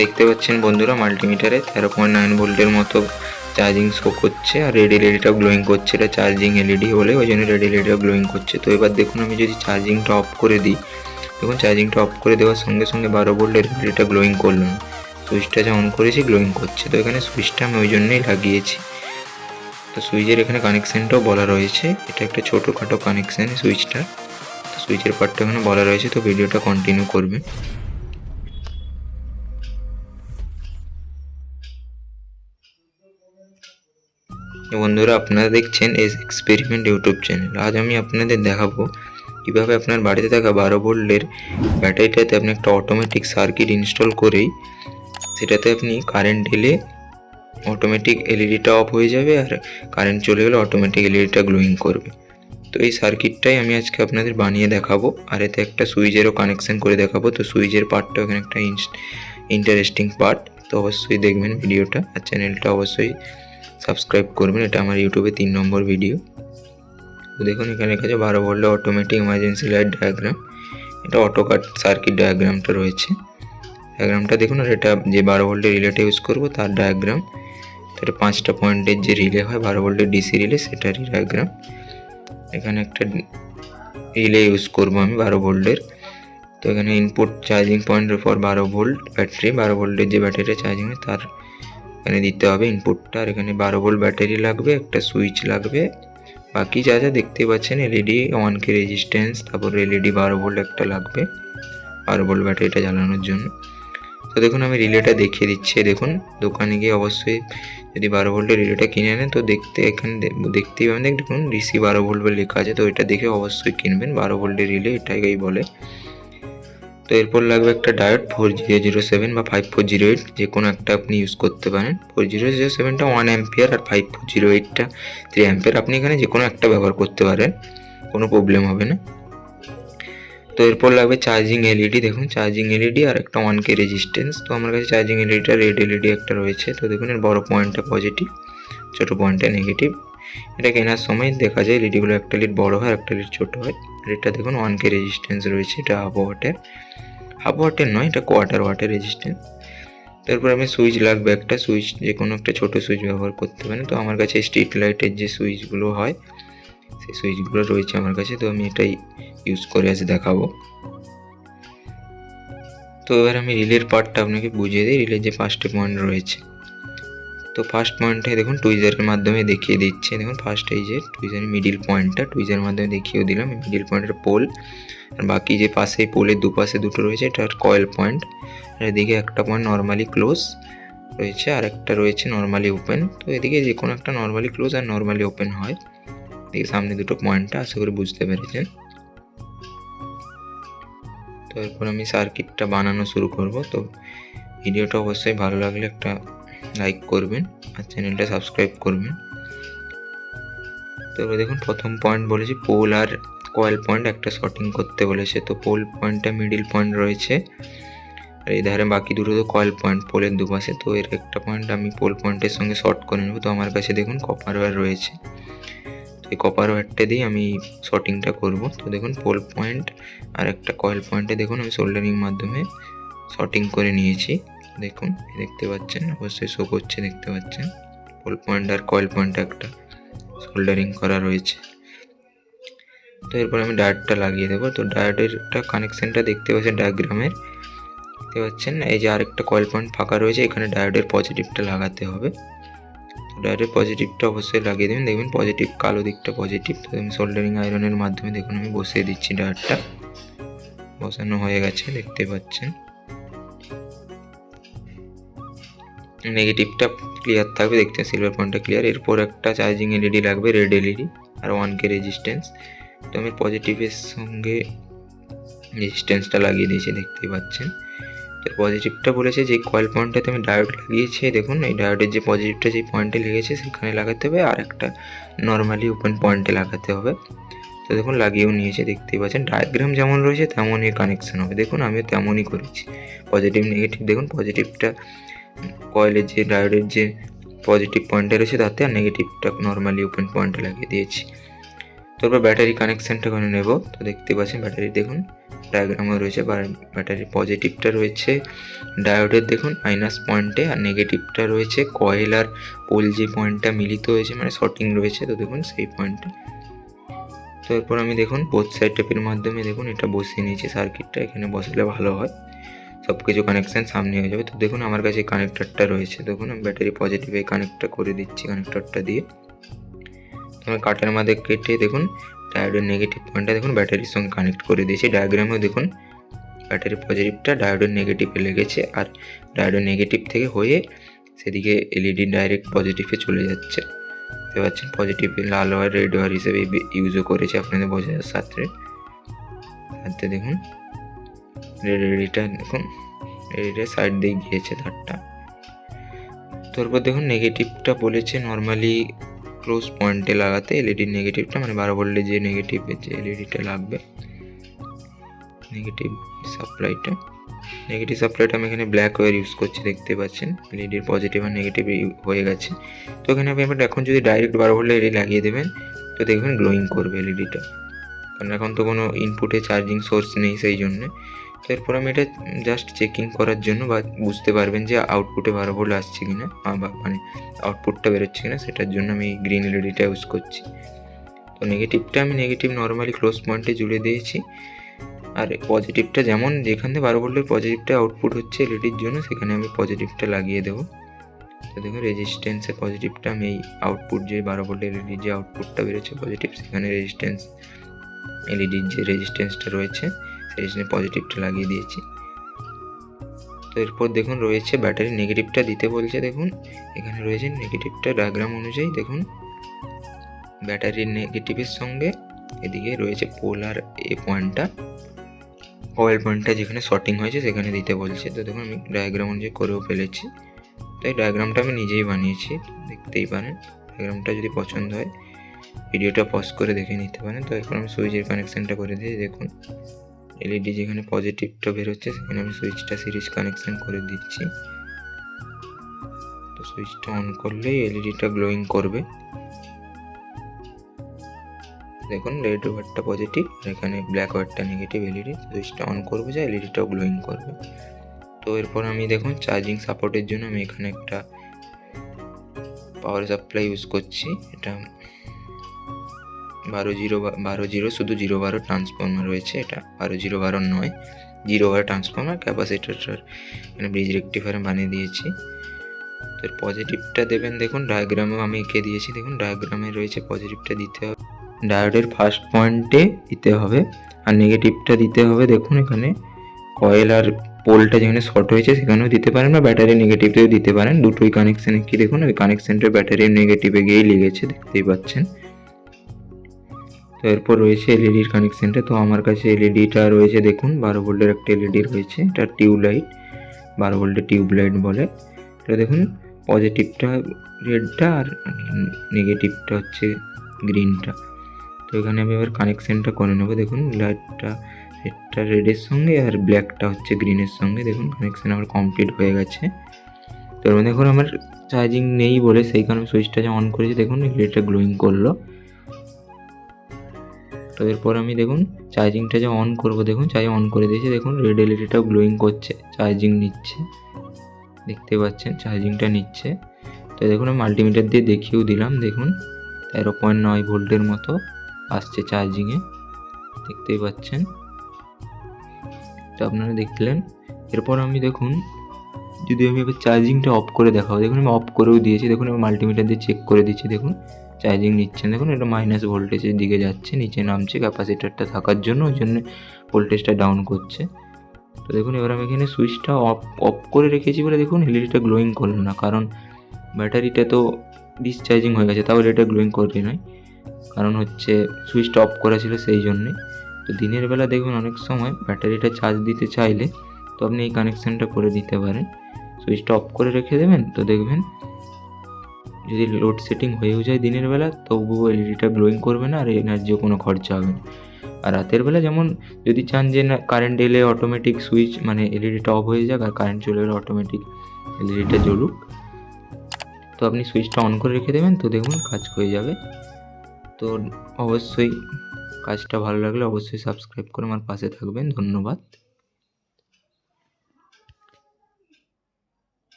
দেখতে পাচ্ছেন বন্ধুরা মাল্টিমিটারে 13.9 ভোল্টের মতো চার্জিং শো করছে, আর রেড এলইডিটাও গ্লোয়িং করছে। এটা চার্জিং এলইডি বলে ওই জন্য রেড এলইডিটাও গ্লোয়িং করছে। তো এবার দেখুন আমি যদি চার্জিংটা অফ করে দিই, দেখুন চার্জিংটা অফ করে দেওয়ার সঙ্গে সঙ্গে 12 ভোল্টের এলইডিটা গ্লোয়িং করলো না। সুইচটা যা অন করেছি গ্লোয়িং করছে। তো এখানে সুইচটা আমি ওই জন্যই লাগিয়েছি। তো সুইচের এখানে কানেকশানটাও বলা রয়েছে, এটা একটা ছোটোখাটো কানেকশান সুইচটা। তো সুইচের পার্টটা এখানে বলা রয়েছে। তো ভিডিওটা কন্টিনিউ করবে। বন্ধুরা আপনারা দেখছেন এস এক্সপেরিমেন্ট ইউটিউব চ্যানেল। আজ আমি আপনাদের দেখাবো কীভাবে আপনার বাড়িতে থাকা 12 ভোল্টের ব্যাটারিটাতে আপনি একটা অটোমেটিক সার্কিট ইনস্টল করেই সেটাতে আপনি কারেন্ট এলে অটোমেটিক এলইডিটা অফ হয়ে যাবে, আর কারেন্ট চলে গেলে অটোমেটিক এলইডিটা গ্লোয়িং করবে। তো এই সার্কিটটাই আমি আজকে আপনাদের বানিয়ে দেখাবো, আর এতে একটা সুইচেরও কানেকশান করে দেখাবো। তো সুইচের পার্টটাও এখানে একটা ইন্টারেস্টিং পার্ট। তো অবশ্যই দেখবেন ভিডিওটা, আর চ্যানেলটা অবশ্যই সাবস্ক্রাইব করবেন। এটা আমার ইউটিউবে 3 নম্বর ভিডিও। তো দেখুন এখানে লেখা আছে 12 ভোল্টের অটোমেটিক ইমার্জেন্সি লাইট ডায়াগ্রাম। এটা অটোকাট সার্কিট ডায়াগ্রামটা রয়েছে। ডায়াগ্রামটা দেখুন, আর এটা যে 12 ভোল্টের রিলেটা ইউজ করবো তার ডায়াগ্রাম। তো এটা 5টা পয়েন্টের যে রিলে হয় 12 ভোল্টের ডিসি রিলে, সেটারই ডায়াগ্রাম। এখানে একটা রিলে ইউজ করবো আমি 12 ভোল্টের। তো এখানে ইনপুট চার্জিং পয়েন্টের পর 12 ভোল্ট ব্যাটারি, 12 ভোল্টের যে ব্যাটারিটা চার্জিং হয় তার এখানে দিতে হবে ইনপুটটা। আর এখানে 12 ভোল্ট ব্যাটারি লাগবে, একটা সুইচ লাগবে, বাকি যা যা দেখতে পাচ্ছেন এলইডি 1K রেজিস্ট্যান্স, তারপর এলইডি 12 ভোল্ট একটা লাগবে 12 ভোল্ট ব্যাটারিটা জ্বালানোর জন্য। তো দেখুন আমি রিলেটা দেখিয়ে দিচ্ছি। দেখুন দোকানে গিয়ে অবশ্যই যদি 12 ভোল্টের রিলেটা কিনে আনেন তো এখানে দেখতেই পাবেন, দেখুন ডিসি 12 ভোল্ট বলে লেখা আছে। তো এটা দেখে অবশ্যই কিনবেন, 12 ভোল্টের রিলে এটাকেই বলে। তো এরপর লাগবে একটা ডায়োড 4007 বা 5408, যে কোনো একটা আপনি ইউজ করতে পারেন। 4007টা 1 অ্যাম্পিয়ার আর 5408টা 3 অ্যাম্পিয়ার। আপনি এখানে যে কোনো একটা ব্যবহার করতে পারেন, কোনো প্রবলেম হবে না। তো এরপর লাগবে চার্জিং এলইডি। দেখুন চার্জিং এলইডি আর একটা 1K রেজিস্ট্যান্স। তো আমার কাছে চার্জিং এলইডিটা রেড এলইডি একটা রয়েছে। তো দেখুন এর বড় পয়েন্টটা পজিটিভ, ছোটো পয়েন্টটা নেগেটিভ। এটা কেনার সময় দেখা যায় এলইডিগুলো একটা লিড বড় হয়, একটা লিড ছোটো হয়। আর এটা দেখুন 1K রেজিস্ট্যান্স রয়েছে, এটা হাফ ওয়াটের নয়, এটা কোয়ার্টার ওয়াটের রেজিস্ট্যান্স। তারপর আমি সুইচ লাগবে একটা, সুইচ যে কোনো একটা ছোটো সুইচ ব্যবহার করতে পারেন। তো আমার কাছে স্ট্রিট লাইটের যে সুইচগুলো হয় সেই সুইচগুলো রয়েছে আমার কাছে। তো আমি এটাই ইউজ করে আজ দেখাবো। তো এবার আমি রিলের পার্টটা আপনাকে বুঝিয়ে দিই। রিলের যে 5টে পয়েন্ট রয়েছে, তো ফার্স্ট পয়েন্টে দেখুন টুইজারের মাধ্যমে দেখিয়ে দিচ্ছে। দেখুন ফার্স্ট এই যে টুইজারের মিডিল পয়েন্টটা টুইজারের মাধ্যমে দেখিয়েও দিলাম, মিডিল পয়েন্টের পোল। আর বাকি যে পাশে পোলের দুপাশে দুটো রয়েছে এটা কয়েল পয়েন্ট। আর এদিকে একটা পয়েন্ট নর্মালি ক্লোজ রয়েছে, আর একটা রয়েছে নর্মালি ওপেন। তো এদিকে যে কোনো একটা নর্মালি ক্লোজ আর নর্মালি ওপেন হয়। এদিকে সামনে দুটো পয়েন্টটা আশা করি বুঝতে পেরেছেন। তো এরপর আমি সার্কিটটা বানানো শুরু করব। তো ভিডিওটা অবশ্যই ভালো লাগলে একটা লাইক করবেন আর চ্যানেলটা সাবস্ক্রাইব করবেন। তো এবার দেখুন প্রথম পয়েন্ট বলেছি পোল আর কয়েল পয়েন্ট একটা শর্টিং করতে বলেছে। তো পোল পয়েন্টটা মিডিল পয়েন্ট রয়েছে, আর এই ধারে বাকি দুটো তো কয়েল পয়েন্ট পোলের দুপাশে। তো এর একটা পয়েন্ট আমি পোল পয়েন্টের সঙ্গে শর্ট করে নেব। তো আমার কাছে দেখুন কপার ওয়্যার রয়েছে, তো এই কপার ওয়্যারটা দিয়ে আমি শর্টিংটা করব। তো দেখুন পোল পয়েন্ট আর একটা কয়েল পয়েন্টে দেখুন আমি সোল্ডারিং মাধ্যমে শর্টিং করে নিয়েছি। দেখুন দেখতে পাচ্ছেন, অবশ্যই শো করছে, দেখতে পাচ্ছেন পোল পয়েন্ট আর কয়েল পয়েন্ট একটা সোল্ডারিং করা রয়েছে। তো এরপর আমি ডায়োডটা লাগিয়ে দেবো। তো ডায়োডেরটা কানেকশানটা দেখতে পাচ্ছেন ডায়াগ্রামের, দেখতে পাচ্ছেন এই যে আরেকটা কয়েল পয়েন্ট ফাঁকা রয়েছে, এখানে ডায়োডের পজিটিভটা লাগাতে হবে। তো ডায়োডের পজিটিভটা অবশ্যই লাগিয়ে দেবেন, দেখবেন পজিটিভ কালো দিকটা পজিটিভ। তো আমি সোল্ডারিং আয়রনের মাধ্যমে দেখুন আমি বসিয়ে দিচ্ছি, ডায়োডটা বসানো হয়ে গেছে দেখতে পাচ্ছেন। নেগেটিভটা ক্লিয়ার থাকবে, দেখতে সিলভার পয়েন্টটা ক্লিয়ার। এরপর একটা চার্জিং এলইডি লাগবে রেড এলইডি আর 1K রেজিস্ট্যান্স। তো আমি পজিটিভের সঙ্গে রেজিস্ট্যান্সটা লাগিয়ে দিয়েছি, দেখতেই পাচ্ছেন। তো পজিটিভটা বলেছে যে কয়েল পয়েন্টটাতে আমি ডায়োড লাগিয়েছি, দেখুন এই ডায়োডের যে পজিটিভটা যেই পয়েন্টে লেগেছে সেখানে লাগাতে হবে, আর একটা নর্মালি ওপেন পয়েন্টে লাগাতে হবে। তো দেখুন লাগিয়েও নিয়েছে, দেখতেই পাচ্ছেন ডায়াগ্রাম যেমন রয়েছে তেমনই কানেকশান হবে। দেখুন আমিও তেমনই করেছি, পজিটিভ নেগেটিভ। দেখুন পজিটিভটা কয়েলের যে ডায়োডের যে পজিটিভ পয়েন্টে রয়েছে তাতে, আর নেগেটিভটা নর্মালি ওপেন পয়েন্টে লাগিয়ে দিয়েছি। তারপর ব্যাটারি কানেকশানটা করে নেব। তো দেখতে পাচ্ছেন ব্যাটারি দেখুন ডায়াগ্রামও রয়েছে, ব্যাটারির পজিটিভটা রয়েছে ডায়োডের দেখুন মাইনাস পয়েন্টে, আর নেগেটিভটা রয়েছে কয়েল আর পোল যে পয়েন্টটা মিলিত হয়েছে মানে শর্টিং রয়েছে, তো দেখুন সেই পয়েন্টটা। তো এরপর আমি দেখুন বোথ সাইড টেপের মাধ্যমে দেখুন এটা বসিয়ে নিয়েছি সার্কিটটা, এখানে বসালে ভালো হয়, সব কিছু কানেকশান সামনে হয়ে যাবে। তো দেখুন আমার কাছে কানেক্টরটা রয়েছে, দেখুন আমি ব্যাটারি পজিটিভে কানেক্টটা করে দিচ্ছি কানেক্টরটা দিয়ে। আমি কাটার মধ্যে কেটে দেখুন ডায়োডের নেগেটিভ পয়েন্টটা দেখুন ব্যাটারির সঙ্গে কানেক্ট করে দিয়েছি। ডায়াগ্রামেও দেখুন ব্যাটারির পজিটিভটা ডায়োডের নেগেটিভে লেগেছে, আর ডায়োডের নেগেটিভ থেকে হয়ে সেদিকে এলইডি ডাইরেক্ট পজিটিভে চলে যাচ্ছে। দেখতে পাচ্ছেন পজিটিভে লাল ওয়্যার রেড ওয়্যার হিসেবে ইউজও করেছে আপনাদের বোঝার সাথে। দেখুন রেডিটা দেখুন রেডিটা সাইড দিয়ে গিয়েছে তারটা। তারপর দেখুন নেগেটিভটা বলেছে নর্মালি ক্লোজ পয়েন্টে লাগাতে এলইডির নেগেটিভটা, মানে 12 ভোল্টের যে নেগেটিভের যে এলইডিটা লাগবে নেগেটিভ সাপ্লাইটা আমি এখানে ব্ল্যাক ওয়্যার ইউজ করছি, দেখতে পাচ্ছেন এলইডির পজিটিভ আর নেগেটিভ হয়ে গেছে। তো এখানে আপনি এখন যদি ডাইরেক্ট 12 ভোল্টের এলইডি লাগিয়ে দেবেন তো দেখবেন গ্লোয়িং করবে এলইডিটা, কারণ এখন তো কোনো ইনপুটে চার্জিং সোর্স নেই সেই জন্যে। তো এরপর আমি এটা জাস্ট চেকিং করার জন্য বা বুঝতে পারবেন যে আউটপুটে 12 ভোল্ট আসছে কিনা বা মানে আউটপুটটা বেরোচ্ছে কিনা, সেটার জন্য আমি গ্রিন এলইডিটা ইউজ করছি। তো নেগেটিভটা আমি নর্মালি ক্লোজ পয়েন্টে জুড়ে দিয়েছি, আর পজিটিভটা যেমন যেখান থেকে 12 ভোল্টের পজিটিভটা আউটপুট হচ্ছে এলইডির জন্য সেখানে আমি পজিটিভটা লাগিয়ে দেবো। তো দেখুন রেজিস্ট্যান্সে পজিটিভটা আমি এই আউটপুট যে 12 ভোল্টের এলইডির যে আউটপুটটা বেরোচ্ছে পজিটিভ, সেখানে রেজিস্ট্যান্স এলইডির যে রেজিস্ট্যান্সটা রয়েছে সেই জন্য পজিটিভটা লাগিয়ে দিয়েছি। তো এরপর দেখুন রয়েছে ব্যাটারি নেগেটিভটা দিতে বলছে, দেখুন এখানে রয়েছে নেগেটিভটা ডায়াগ্রাম অনুযায়ী দেখুন ব্যাটারির নেগেটিভের সঙ্গে এদিকে রয়েছে পোল আর এ পয়েন্টটা কয়েল পয়েন্টটা যেখানে শর্টিং হয়েছে সেখানে দিতে বলছে। তো দেখুন আমি ডায়াগ্রাম অনুযায়ী করেও ফেলেছি। তো এই ডায়াগ্রামটা আমি নিজেই বানিয়েছি, দেখতেই পারেন। ডায়াগ্রামটা যদি পছন্দ হয় ভিডিওটা পজ করে দেখে নিতে পারেন। তো এরপর আমি সুইচের কানেকশানটা করে দিয়েছি, দেখুন এলইডি যেখানে পজিটিভটা বেরোচ্ছে সেখানে আমি সুইচটা সিরিজ কানেকশান করে দিচ্ছি। তো সুইচটা অন করলেই এলইডিটা গ্লোয়িং করবে, দেখুন রেড ওয়্যারটা পজিটিভ আর এখানে ব্ল্যাক ওয়্যারটা নেগেটিভ এলইডি। সুইচটা অন করবো যা এলইডিটাও গ্লোয়িং করবে। তো এরপর আমি দেখুন চার্জিং সাপোর্টের জন্য আমি এখানে একটা পাওয়ার সাপ্লাই ইউজ করছি, এটা 12 শুধু 0 ট্রান্সফর্মার রয়েছে, এটা 12 নয় 0 ট্রান্সফর্মার ক্যাপাসিটরটার এখানে ব্রিজ রেক্টিফায়ার বানিয়ে দিয়েছি। তো এর পজিটিভটা দেবেন দেখুন ডায়াগ্রামেও আমি এঁকে দিয়েছি, দেখুন ডায়াগ্রামে রয়েছে পজিটিভটা দিতে হবে ডায়োডের ফার্স্ট পয়েন্টে দিতে হবে, আর নেগেটিভটা দিতে হবে দেখুন এখানে কয়েল আর পোলটা যেখানে শর্ট হয়েছে সেখানেও দিতে পারেন বা ব্যাটারি নেগেটিভেও দিতে পারেন, দুটোই কানেকশানে কি দেখুন ওই কানেকশানটা ব্যাটারির নেগেটিভে গিয়েই লেগেছে, দেখতেই পাচ্ছেন। তো এরপর রয়েছে এলইডির কানেকশানটা। তো আমার কাছে এলইডিটা রয়েছে দেখুন 12 ভোল্টের একটা এলইডি রয়েছে, এটা টিউব লাইট 12 ভোল্টের টিউব লাইট বলে। এটা দেখুন পজিটিভটা রেডটা আর নেগেটিভটা হচ্ছে গ্রিনটা। তো এখানে আমি এবার কানেকশানটা করে নেবো, দেখুন লাইটটা রেডটা রেডের সঙ্গে আর ব্ল্যাকটা হচ্ছে গ্রিনের সঙ্গে, দেখুন কানেকশান আমার কমপ্লিট হয়ে গেছে। তো এর মধ্যে এখন আমার চার্জিং নেই বলে সেই কারণে সুইচটা যে অন করেছি দেখুন এলইডিটা গ্লোয়িং করলো। তো এরপর আমি দেখুন চার্জিংটা যে অন করবো, দেখুন চার্জিং অন করে দিয়েছি, দেখুন রেড এলইডিটাও গ্লোয়িং করছে, চার্জিং নিচ্ছে, দেখতে পাচ্ছেন চার্জিংটা নিচ্ছে। তো দেখুন আমি মাল্টিমিটার দিয়ে দেখিয়েও দিলাম, দেখুন 13.9 ভোল্টের মতো আসছে চার্জিংয়ে, দেখতেই পাচ্ছেন। তো আপনারা দেখলেন। এরপর আমি দেখুন যদি আমি এবার চার্জিংটা অফ করে দেখাবো, দেখুন আমি অফ করেও দিয়েছি, দেখুন আমি মাল্টিমিটার দিয়ে চেক করে দিচ্ছি, দেখুন চার্জিং নিচ্ছে, দেখুন এটা মাইনাস ভোল্টেজের দিকে যাচ্ছে, নিচে নামছে ক্যাপাসিটারটা থাকার জন্য, ওই জন্য ভোল্টেজটা ডাউন করছে। তো দেখুন এবার আমি এখানে সুইচটা অফ করে রেখেছি বলে দেখুন এলইডিটা গ্লোয়িং করলো না, কারণ ব্যাটারিটা তো ডিসচার্জিং হয়ে গেছে, তাহলে এটা গ্লোয়িং করবে নয়, কারণ হচ্ছে সুইচটা অফ করা ছিল সেই জন্যে। তো দিনের বেলা দেখবেন অনেক সময় ব্যাটারিটা চার্জ দিতে চাইলে তো আপনি এই কানেকশানটা করে দিতে পারেন, সুইচটা অফ করে রেখে দেবেন। তো দেখবেন যদি লোডশেডিং হয়েও যায় দিনের বেলা তবুও এলইডিটা গ্লোয়িং করবে না আর এনার্জিও কোনো খরচা হবে না। আর রাতের বেলা যেমন যদি চান যে না কারেন্ট এলে অটোমেটিক সুইচ মানে এলইডিটা অফ হয়ে যাক আর কারেন্ট চলে গেলে অটোমেটিক এলইডিটা জ্বলুক, তো আপনি সুইচটা অন করে রেখে দেবেন, তো দেখুন কাজ হয়ে যাবে। তো অবশ্যই কাজটা ভালো লাগলে অবশ্যই সাবস্ক্রাইব করে আমার পাশে থাকবেন। ধন্যবাদ।